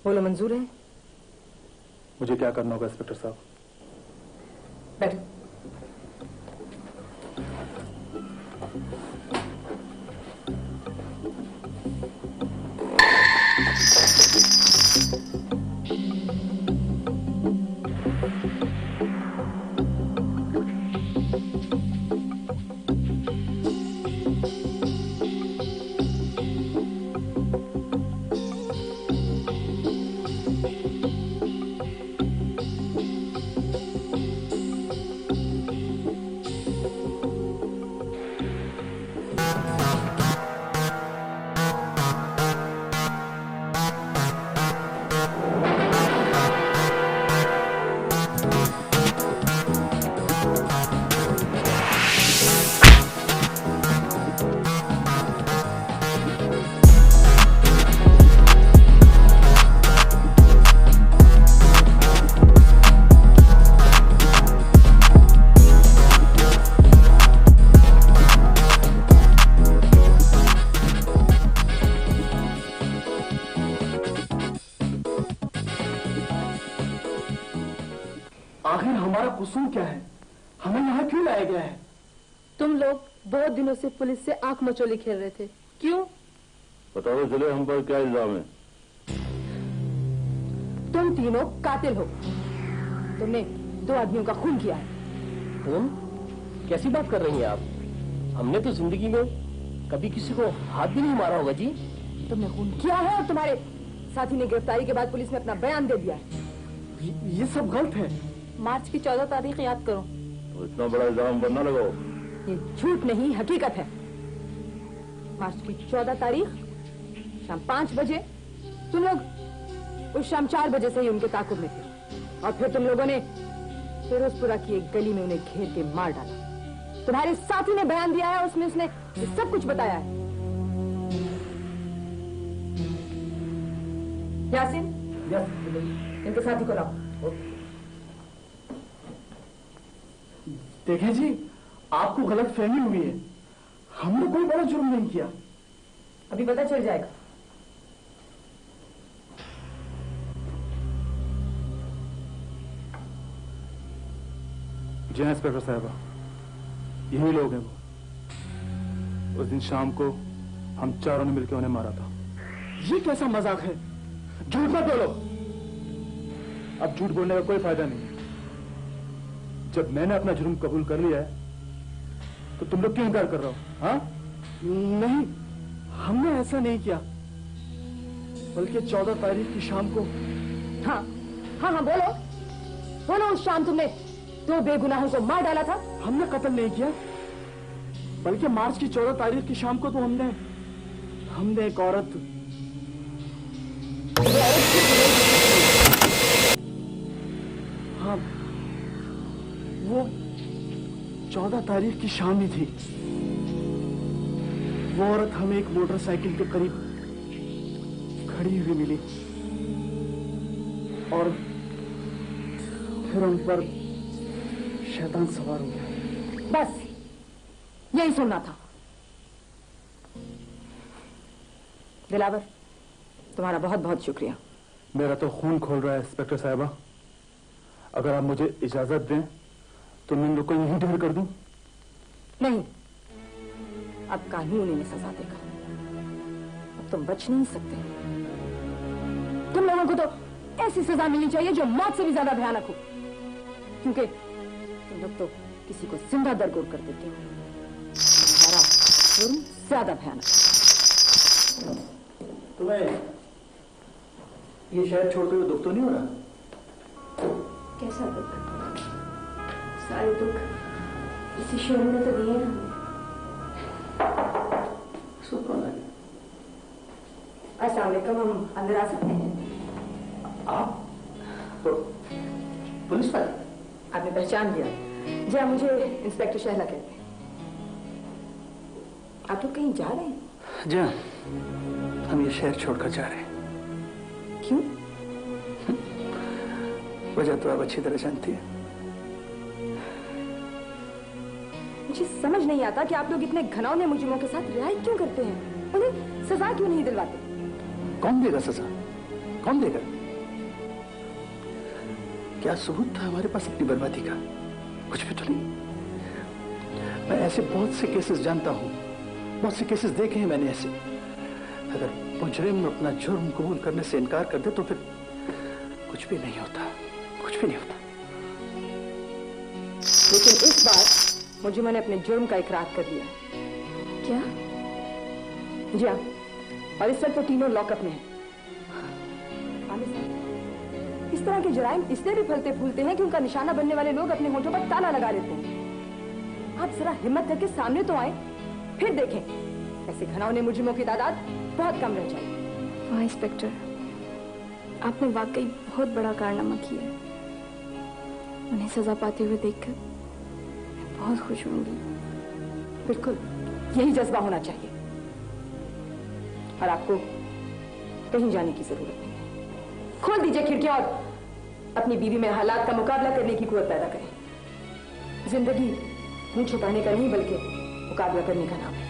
बोलो, मंजूर है? मुझे क्या करना होगा इंस्पेक्टर साहब? बैठो। आखिर हमारा कसूर क्या है? हमें यहाँ क्यों लाया गया है? तुम लोग बहुत दिनों से पुलिस से आंख मचोली खेल रहे थे, क्यों? पता तो चले हम पर क्या इल्जाम है। तुम तीनों कातिल हो। तुमने 2 आदमियों का खून किया है। खून? कैसी बात कर रही हैं आप? हमने तो जिंदगी में कभी किसी को हाथ भी नहीं मारा होगा जी। तुमने खून किया है और तुम्हारे साथी ने गिरफ्तारी के बाद पुलिस ने अपना बयान दे दिया है। ये सब गलत है। मार्च की 14 तारीख याद करो। तो इतना बड़ा इल्जाम बनना लगाओ। ये झूठ नहीं, हकीकत है। मार्च की 14 तारीख शाम 5 बजे तुम लोग उस शाम 4 बजे से ही उनके ताकुब में थे और फिर तुम लोगों ने फिरोजपुरा की एक गली में उन्हें घेर के मार डाला। तुम्हारे साथी ने बयान दिया है, उसमें उसने सब कुछ बताया है। यासिन, इनके साथी को लाओ। देखें जी, आपको गलत फहमी हुई है। हमने कोई बड़ा जुर्म नहीं किया। अभी पता चल जाएगा। जी हाँ इंस्पेक्टर साहबा, यही लोग हैं वो। उस दिन शाम को हम चारों ने मिलकर उन्हें मारा था। ये कैसा मजाक है? झूठ मत बोलो। अब झूठ बोलने का कोई फायदा नहीं है। जब मैंने अपना जुर्म कबूल कर लिया है तो तुम लोग क्यों इनकार कर रहे हो? हाँ? नहीं, हमने ऐसा नहीं किया, बल्कि 14 तारीख की शाम को। हाँ हाँ हाँ, बोलो बोलो। उस शाम तुमने 2 बेगुनाहों को मार डाला था। हमने कत्ल नहीं किया, बल्कि मार्च की 14 तारीख की शाम को तो हमने एक औरत। हाँ, वो 14 तारीख की शाम ही थी। वो औरत हमें एक मोटरसाइकिल के करीब खड़ी हुई मिली और फिर उन पर शैतान सवार हो गया। बस यही सुनना था। दिलावर, तुम्हारा बहुत बहुत शुक्रिया। मेरा तो खून खोल रहा है इंस्पेक्टर साहबा। अगर आप मुझे इजाजत दें तो मैं इन लोग को यहीं ढेर कर दूं। नहीं, अब कानून इन्हें सजा देगा। अब तुम बच नहीं सकते। तुम लोगों को तो ऐसी सजा मिलनी चाहिए जो मौत से भी ज्यादा भयानक हो, क्योंकि तुम लोग तो किसी को जिंदा दरगोर कर देते हो। तुम्हारा जुर्म ज्यादा भयानक। तुम्हें ये शहर छोड़ते हुए दुख तो नहीं हो रहा? कैसा दुख? सारे दुख इसी शहर में तो दिए हैं। कौन है? अस्सलाम वालेकुम, हम अंदर आ सकते हैं? आप तो पुलिस वाले? आपने पहचान लिया? जी हाँ, मुझे इंस्पेक्टर शहला कहते हैं। आप लोग कहीं जा रहे हैं? जी हाँ, हम ये शहर छोड़कर जा रहे हैं। क्यों? वजह तो आप अच्छी तरह जानती है। मुझे समझ नहीं आता कि आप लोग इतने घिनौने मुजरिमों के साथ रिहाई क्यों करते हैं? उन्हें सजा क्यों नहीं दिलवाते? कौन देगा सजा? कौन देगा? क्या सबूत था हमारे पास अपनी बर्बादी का? कुछ भी तो नहीं। मैं ऐसे बहुत से केसेस जानता हूं, बहुत से केसेस देखे हैं मैंने ऐसे। अगर मुजरिम अपना जुर्म कबूल करने से इनकार कर दे तो फिर कुछ भी नहीं होता, कुछ भी नहीं होता। लेकिन इस बार मुजरिम ने अपने जुर्म का इकरार कर लिया। क्या? जी हाँ, और इस वक्त वो तीनों लॉकअप में हैं। आमिर साहब, इस तरह के जुराइम इसलिए भी फलते फूलते हैं कि उनका निशाना बनने वाले लोग अपने होठों पर ताला लगा लेते हैं। आप जरा हिम्मत करके सामने तो आए, फिर देखें ऐसे घनाउने मुजरिमों की तादाद बहुत कम रह जाएगी। वाह इंस्पेक्टर, आपने वाकई बहुत बड़ा कारनामा किया है। उन्हें सजा पाते हुए देखकर मैं बहुत खुश होंगी। बिल्कुल यही जज्बा होना चाहिए, और आपको कहीं जाने की जरूरत नहीं है। खोल दीजिए खिड़कियां और अपनी बीवी में हालात का मुकाबला करने की कुव्वत पैदा करें। जिंदगी मुंह छुपाने का नहीं बल्कि मुकाबला करने का नाम है।